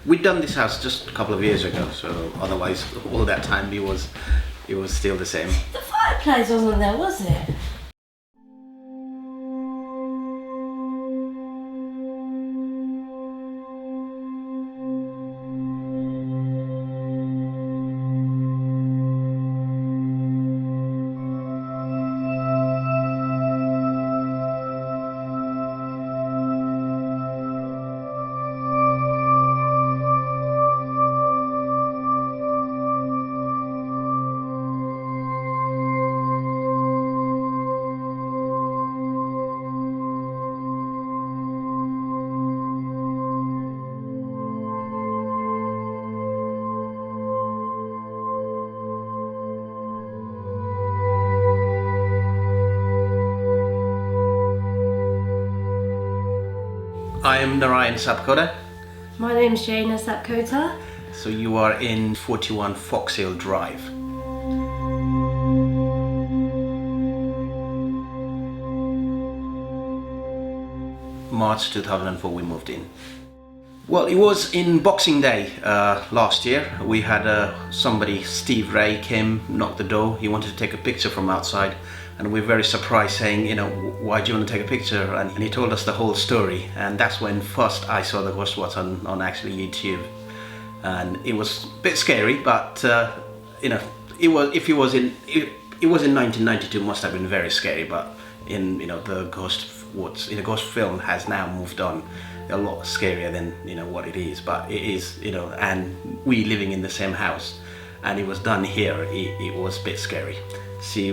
We'd done this house just a couple of years ago, so otherwise all that time it was still the same. The fireplace wasn't there, was it? I am Narayan Sapkota. My name's Jaina Sapkota. So you are in 41 FOXHILL Drive. March 2004 we moved in. Well, it was in Boxing Day last year. We had somebody, Steve Ray, came, knocked the door. He wanted to take a picture from outside, and we were very surprised, saying, you know, why do you want to take a picture? And he told us the whole story, and that's when first I saw the Ghostwatch on actually YouTube. And it was a bit scary, but you know, it was in 1992, must have been very scary. But in the Ghostwatch, the ghost film has now moved on. A lot scarier than what it is, but it is, and we living in the same house, and it was done here. It was a bit scary. She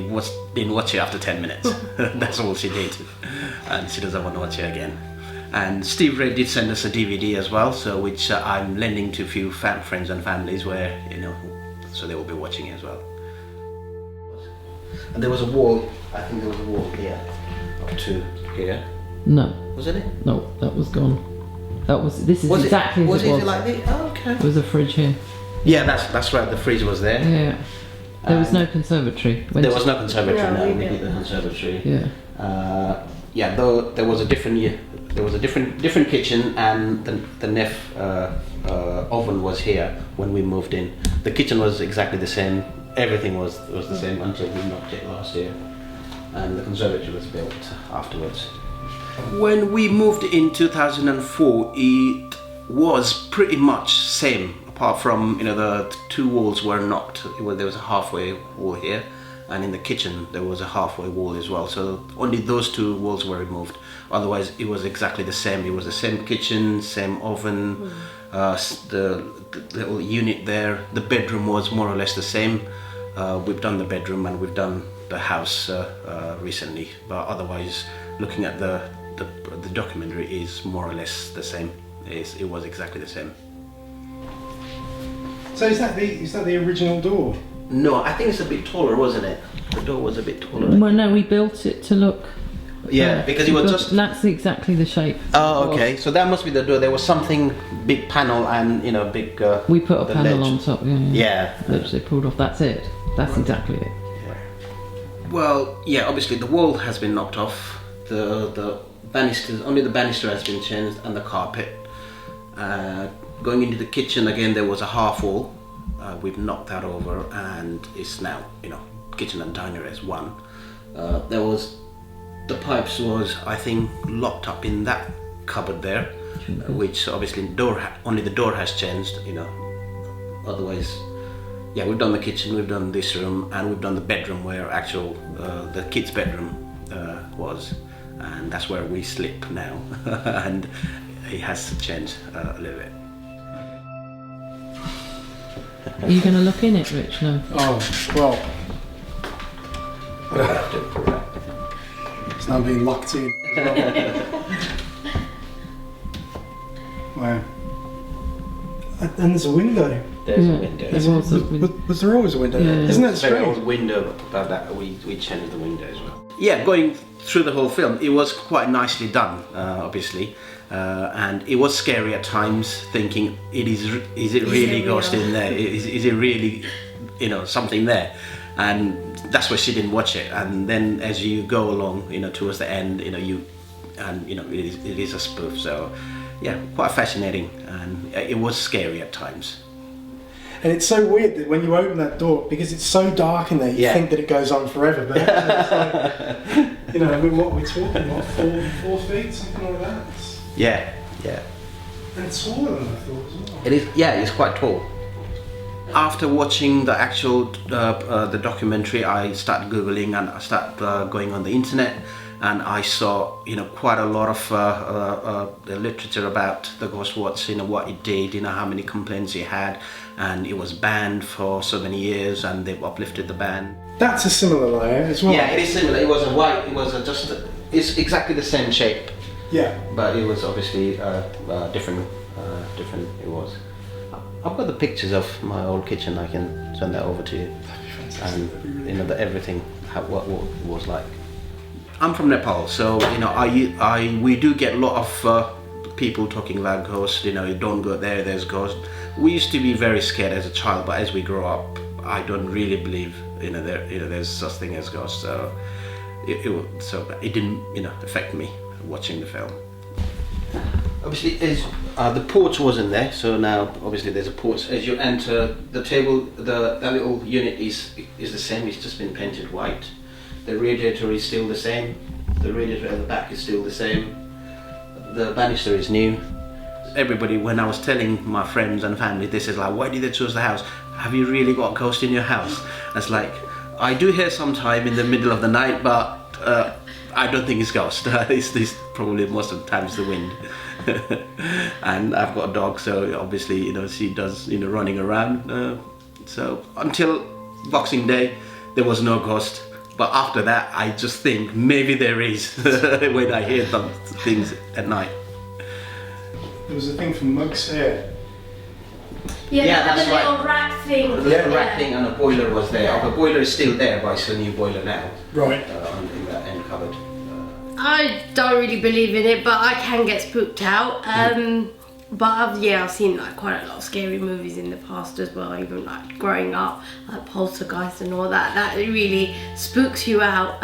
didn't watch it after 10 minutes. That's all she did, and she doesn't want to watch it again. And Steve Ray did send us a DVD as well, so which I'm lending to a few friends and families where so they will be watching it as well. And there was a wall. I think there was a wall here, up to here. No. Wasn't it? No, that was gone. This is exactly as it was. Was it like this? Oh, okay. There was a fridge here. Yeah, that's right. The fridge was there. Yeah. There was no conservatory. There was no conservatory. No, we did the conservatory. Yeah. Yeah. Though there was a different kitchen, and the Neff oven was here when we moved in. The kitchen was exactly the same. Everything was the same until we knocked it last year, and the conservatory was built afterwards. When we moved in 2004, it was pretty much same, apart from the two walls were knocked. There was a halfway wall here, and in the kitchen there was a halfway wall as well. So only those two walls were removed. Otherwise, it was exactly the same. It was the same kitchen, same oven, the little unit there. The bedroom was more or less the same. We've done the bedroom and we've done the house recently, but otherwise, looking at the documentary is more or less the same. It was exactly the same. So is that the original door? No, I think it's a bit taller, wasn't it? The door was a bit taller. Well, no, we built it to look. Yeah, because it was just. That's exactly the shape. Oh, okay. So that must be the door. There was something big panel and big. We put a panel ledge on top. Yeah. Which they pulled off. That's it. That's exactly it. Yeah. Well, yeah. Obviously, the wall has been knocked off. The banisters, only the banister has been changed, and the carpet. Going into the kitchen again, there was a half wall. We've knocked that over, and it's now kitchen and diner as one. There was the pipes was, I think, locked up in that cupboard there, which obviously only the door has changed. Otherwise, yeah, we've done the kitchen, we've done this room, and we've done the bedroom where the kids' bedroom was. And that's where we sleep now, and it has changed a little bit. Are you going to look in it, Rich? No. Oh, well. It's now being locked in. Wow. And there's a window. There's a window. Was there always a window? Yeah. Isn't that It's a very strange? old window, but that we changed the window as well. Yeah, going through the whole film, it was quite nicely done, obviously, and it was scary at times, thinking, is it really ghost in there? Is it really, something there? And that's why she didn't watch it. And then as you go along, towards the end, it is a spoof. So yeah, quite fascinating, and it was scary at times. And it's so weird that when you open that door, because it's so dark in there, you Yeah. think that it goes on forever. But actually it's like, you know, I mean, what we're talking, what, 4 feet, something like that. Yeah, yeah. And it's taller than I thought as well. It is. Yeah, it's quite tall. After watching the actual the documentary, I started googling and I started going on the internet, and I saw, you know, quite a lot of the literature about the Ghostwatch. You know, what it did, you know, how many complaints it had, and it was banned for so many years, and they've uplifted the ban. That's a similar layer as well. Yeah, it is similar. It was a white. It was it's exactly the same shape, Yeah. but it was obviously different. Different. It was. I've got the pictures of my old kitchen. I can send that over to you. That'd be fantastic. And That'd be really you know, everything, what it was like. I'm from Nepal, so you know, we do get a lot of people talking about ghosts. You know, you don't go there, there's ghosts. We used to be very scared as a child, but as we grow up, I don't really believe, you know, there's such thing as ghosts. So it didn't, you know, affect me watching the film. Obviously, the porch wasn't there, so now obviously there's a porch. As you enter the table, that little unit is the same. It's just been painted white. The radiator is still the same. The radiator at the back is still the same. The banister is new. Everybody, when I was telling my friends and family, this is like, why did they choose the house? Have you really got a ghost in your house? It's like, I do hear sometime in the middle of the night, but I don't think it's ghost. It's probably most of the time it's the wind. And I've got a dog, so obviously, you know, she does, you know, running around. So until Boxing Day, there was no ghost. But after that, I just think maybe there is when I hear some things at night. There was a thing from Mug's hair. Yeah, Yeah, they had that's a right. little rack thing. The little rack thing and a boiler was there. Yeah. The boiler is still there, but it's a new boiler now. Right. In that end cupboard. I don't really believe in it, but I can get spooked out. But I've seen like quite a lot of scary movies in the past as well, even like growing up, like Poltergeist and all that. That really spooks you out.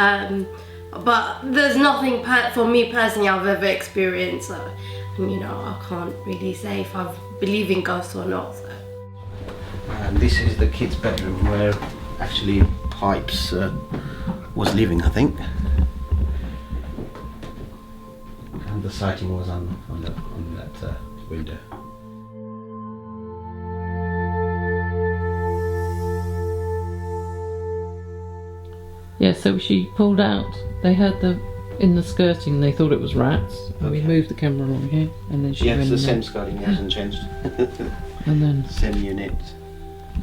But there's nothing for me personally I've ever experienced. So, you know, I can't really say if I believe in ghosts or not. So. And this is the kids' bedroom where actually Pipes was living, I think. And the sighting was on that window. Yeah, so she pulled out. They heard in the skirting. They thought it was rats. And we moved the camera along here, and then she Yeah, went it's the in same skirting, it hasn't changed. and then Same unit.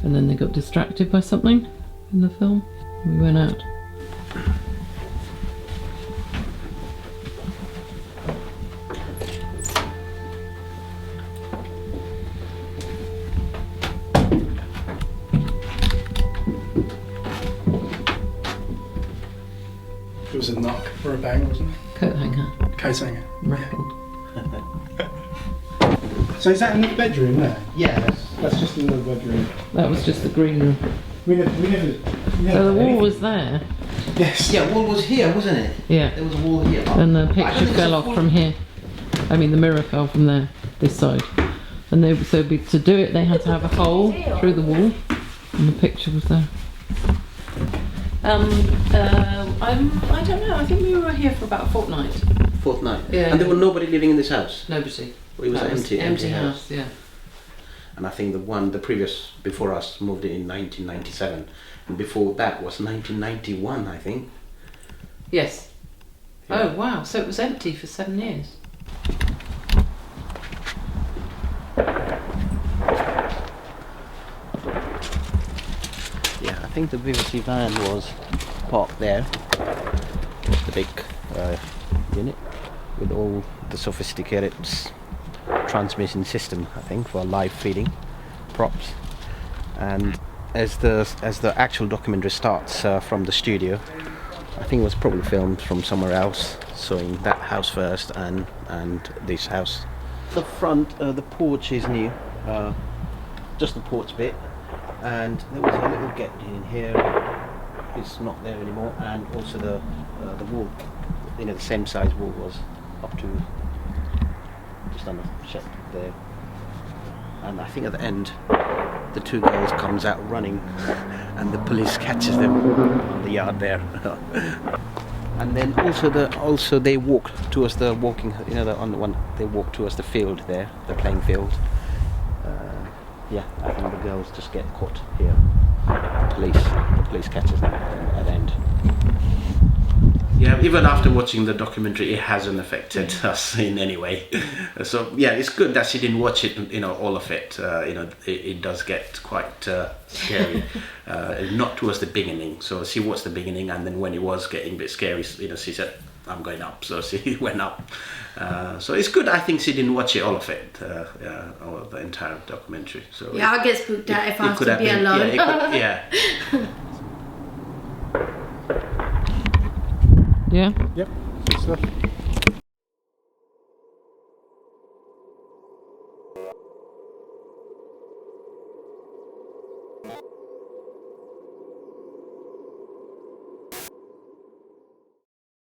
they got distracted by something in the film. We went out. It was a knock or a bang, wasn't it? Coat hanger, Coat hanger. rattled. So is that in the bedroom there? Yeah, That's just another bedroom. That was just the green room. We never So the wall anything. was there. Yes. yeah, wall was here, wasn't it? Yeah. There was a wall here. And the I don't picture think fell it's a off full- from here. I mean, the mirror fell from there, this side. And to do it, they had to have a hole through the wall, and the picture was there. I don't know. I think we were here for about a fortnight. Fortnight. Yeah. And there was nobody living in this house. Nobody. It was That an empty house. Yeah. And I think the previous before us moved in 1997, and before that was 1991, I think. Yes. Yeah. Oh wow! So it was empty for 7 years. Yeah, I think the BBC van was parked there. The big unit with all the sophisticated transmission system, I think, for live feeding props. And as the actual documentary starts from the studio, I think it was probably filmed from somewhere else, showing that house first and this house. The front, the porch is new, just the porch bit, and there was a little gate in here. It's not there anymore, and also the wall, you know, the same size wall was up to just on the shed there. And I think at the end, the two girls comes out running, and the police catches them on the yard there. And then also they walk towards the walking, you know, on the one they walk towards the field there, the playing field. Yeah, I think the girls just get caught here. The police catches them at the end. Yeah, even after watching the documentary, it hasn't affected us in any way. So yeah, it's good that she didn't watch it, you know, all of it. You know, it does get quite scary. Not towards the beginning. So she watched the beginning, and then when it was getting a bit scary, you know, she said, "I'm going up." So she went up. So it's good. I think she didn't watch it all of it, or the entire documentary. So yeah, I get spooked out if I have to be alone. Yeah. Yeah. Yep, good stuff.